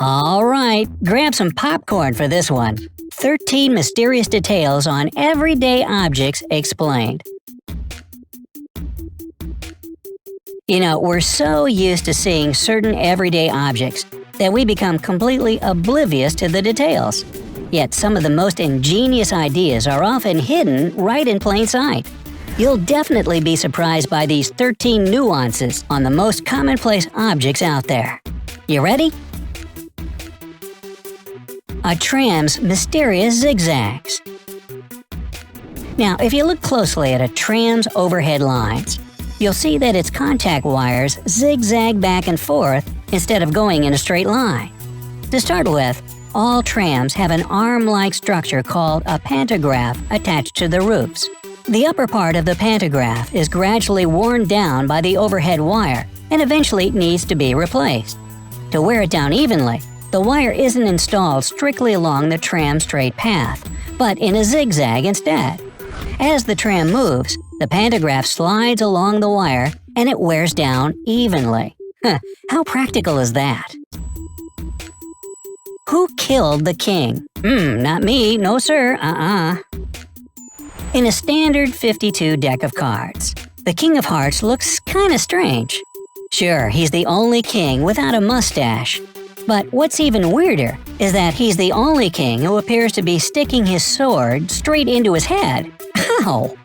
All right, grab some popcorn for this one. 13 mysterious details on everyday objects explained. You know, we're so used to seeing certain everyday objects that we become completely oblivious to the details. Yet some of the most ingenious ideas are often hidden right in plain sight. You'll definitely be surprised by these 13 nuances on the most commonplace objects out there. You ready? A tram's mysterious zigzags. Now, if you look closely at a tram's overhead lines, you'll see that its contact wires zigzag back and forth instead of going in a straight line. To start with, all trams have an arm-like structure called a pantograph attached to the roofs. The upper part of the pantograph is gradually worn down by the overhead wire and eventually needs to be replaced. To wear it down evenly, the wire isn't installed strictly along the tram's straight path, but in a zigzag instead. As the tram moves, the pantograph slides along the wire and it wears down evenly. How practical is that? Who killed the king? Not me, no sir, In a standard 52 deck of cards, the King of Hearts looks kinda strange. Sure, he's the only king without a mustache. But what's even weirder is that he's the only king who appears to be sticking his sword straight into his head. How?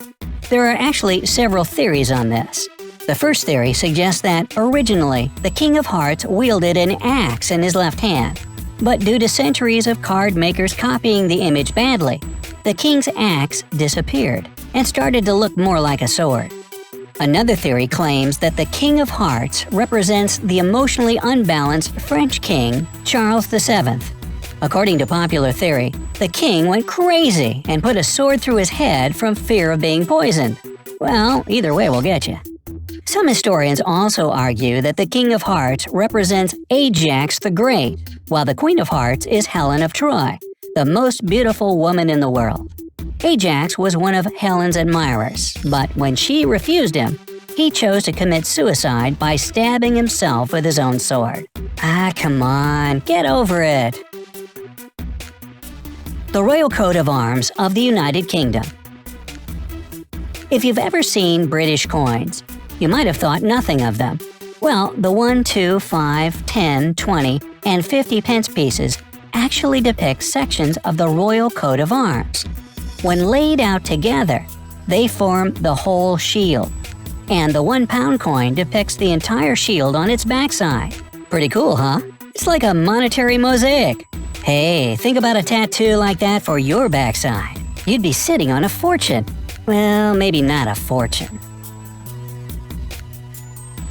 There are actually several theories on this. The first theory suggests that, originally, the King of Hearts wielded an axe in his left hand. But due to centuries of card makers copying the image badly, the king's axe disappeared and started to look more like a sword. Another theory claims that the King of Hearts represents the emotionally unbalanced French king, Charles VII. According to popular theory, the king went crazy and put a sword through his head from fear of being poisoned. Well, either way will get you. Some historians also argue that the King of Hearts represents Ajax the Great, while the Queen of Hearts is Helen of Troy, the most beautiful woman in the world. Ajax was one of Helen's admirers, but when she refused him, he chose to commit suicide by stabbing himself with his own sword. Come on, get over it. The Royal Coat of Arms of the United Kingdom. If you've ever seen British coins, you might have thought nothing of them. Well, the 1, 2, 5, 10, 20, and 50 pence pieces actually depict sections of the Royal Coat of Arms. When laid out together, they form the whole shield. And the 1 pound coin depicts the entire shield on its backside. Pretty cool, huh? It's like a monetary mosaic. Hey, think about a tattoo like that for your backside. You'd be sitting on a fortune. Well, maybe not a fortune.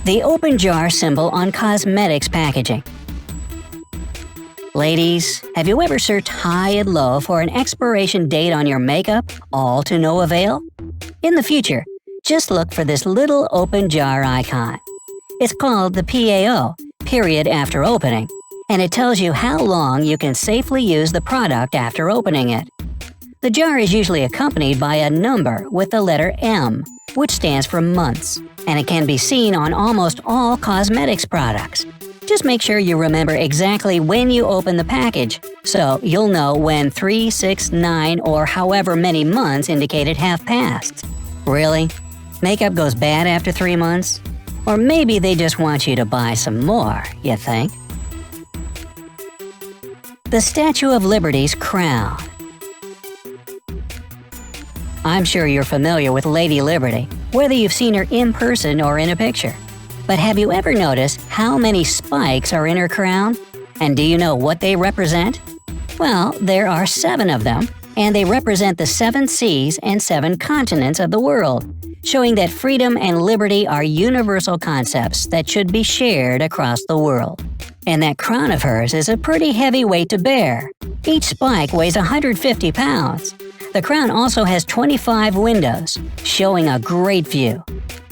The open jar symbol on cosmetics packaging. Ladies, have you ever searched high and low for an expiration date on your makeup, all to no avail? In the future, just look for this little open jar icon. It's called the PAO, period after opening, and it tells you how long you can safely use the product after opening it. The jar is usually accompanied by a number with the letter M, which stands for months, and it can be seen on almost all cosmetics products. Just make sure you remember exactly when you open the package, so you'll know when 3, 6, 9, or however many months indicated have passed. Really? Makeup goes bad after 3 months? Or maybe they just want you to buy some more, you think? The Statue of Liberty's crown. I'm sure you're familiar with Lady Liberty, whether you've seen her in person or in a picture. But have you ever noticed how many spikes are in her crown? And do you know what they represent? Well, there are 7 of them, and they represent the 7 seas and 7 continents of the world, showing that freedom and liberty are universal concepts that should be shared across the world. And that crown of hers is a pretty heavy weight to bear. Each spike weighs 150 pounds. The crown also has 25 windows, showing a great view.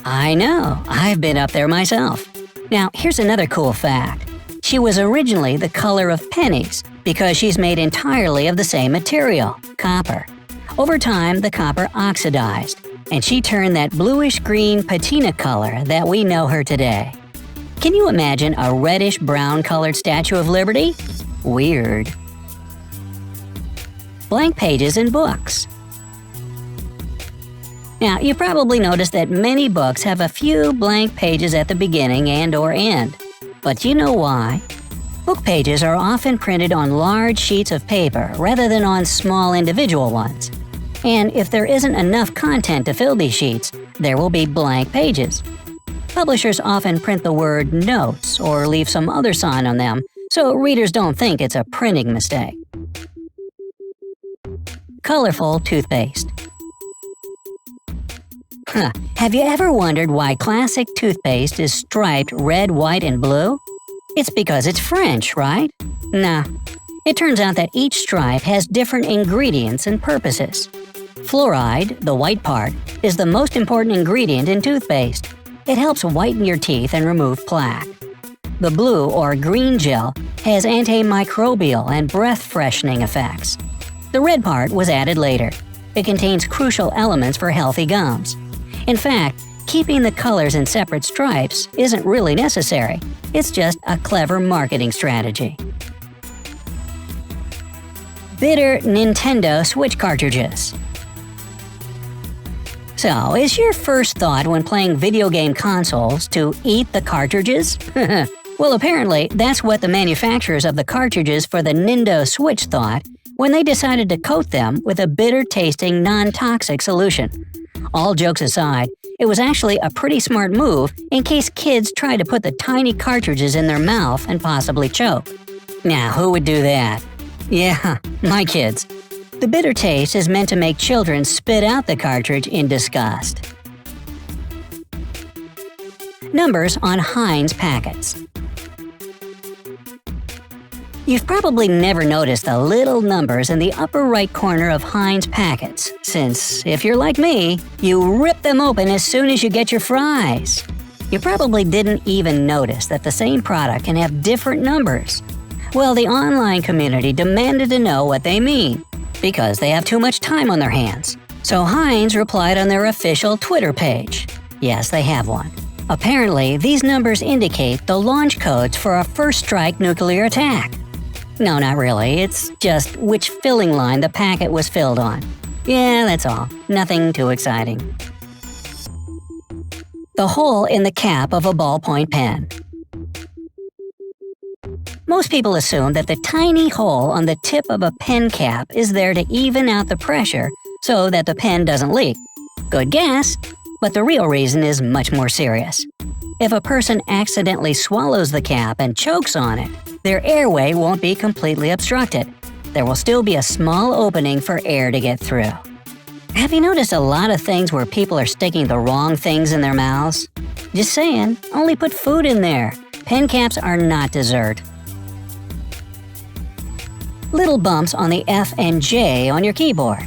I know, I've been up there myself. Now, here's another cool fact. She was originally the color of pennies because she's made entirely of the same material, copper. Over time, the copper oxidized, and she turned that bluish-green patina color that we know her today. Can you imagine a reddish-brown colored Statue of Liberty? Weird. Blank pages in books. Now, you probably noticed that many books have a few blank pages at the beginning and/or end. But do you know why? Book pages are often printed on large sheets of paper rather than on small individual ones. And if there isn't enough content to fill these sheets, there will be blank pages. Publishers often print the word notes or leave some other sign on them so readers don't think it's a printing mistake. Colorful toothpaste. Have you ever wondered why classic toothpaste is striped red, white, and blue? It's because it's French, right? Nah. It turns out that each stripe has different ingredients and purposes. Fluoride, the white part, is the most important ingredient in toothpaste. It helps whiten your teeth and remove plaque. The blue or green gel has antimicrobial and breath-freshening effects. The red part was added later. It contains crucial elements for healthy gums. In fact, keeping the colors in separate stripes isn't really necessary. It's just a clever marketing strategy. Bitter Nintendo Switch cartridges. So, is your first thought when playing video game consoles to eat the cartridges? Well, apparently, that's what the manufacturers of the cartridges for the Nintendo Switch thought when they decided to coat them with a bitter-tasting, non-toxic solution. All jokes aside, it was actually a pretty smart move in case kids tried to put the tiny cartridges in their mouth and possibly choke. Now, who would do that? Yeah, my kids. The bitter taste is meant to make children spit out the cartridge in disgust. Numbers on Heinz packets. You've probably never noticed the little numbers in the upper right corner of Heinz packets, since, if you're like me, you rip them open as soon as you get your fries. You probably didn't even notice that the same product can have different numbers. Well, the online community demanded to know what they mean, because they have too much time on their hands. So Heinz replied on their official Twitter page. Yes, they have one. Apparently, these numbers indicate the launch codes for a first-strike nuclear attack. No, not really. It's just which filling line the packet was filled on. Yeah, that's all. Nothing too exciting. The hole in the cap of a ballpoint pen. Most people assume that the tiny hole on the tip of a pen cap is there to even out the pressure so that the pen doesn't leak. Good guess, but the real reason is much more serious. If a person accidentally swallows the cap and chokes on it, their airway won't be completely obstructed. There will still be a small opening for air to get through. Have you noticed a lot of things where people are sticking the wrong things in their mouths? Just saying, only put food in there. Pen caps are not dessert. Little bumps on the F and J on your keyboard.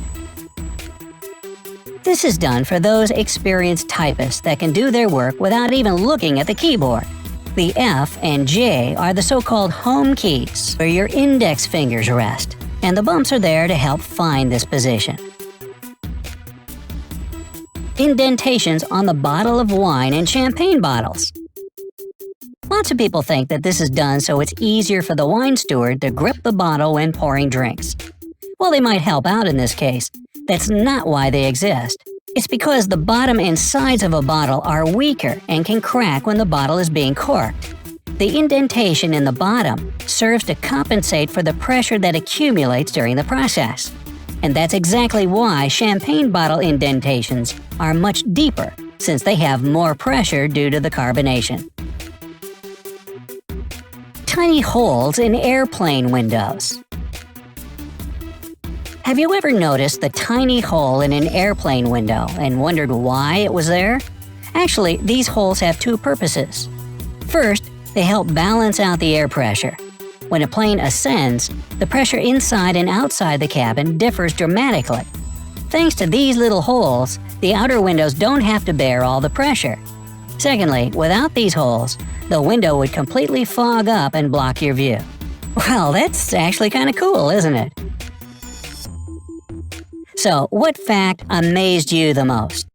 This is done for those experienced typists that can do their work without even looking at the keyboard. The F and J are the so-called home keys, where your index fingers rest, and the bumps are there to help find this position. Indentations on the bottle of wine and champagne bottles. Lots of people think that this is done so it's easier for the wine steward to grip the bottle when pouring drinks. Well, they might help out in this case. That's not why they exist. It's because the bottom and sides of a bottle are weaker and can crack when the bottle is being corked. The indentation in the bottom serves to compensate for the pressure that accumulates during the process. And that's exactly why champagne bottle indentations are much deeper, since they have more pressure due to the carbonation. Tiny holes in airplane windows. Have you ever noticed the tiny hole in an airplane window and wondered why it was there? Actually, these holes have two purposes. First, they help balance out the air pressure. When a plane ascends, the pressure inside and outside the cabin differs dramatically. Thanks to these little holes, the outer windows don't have to bear all the pressure. Secondly, without these holes, the window would completely fog up and block your view. Well, that's actually kind of cool, isn't it? So, what fact amazed you the most?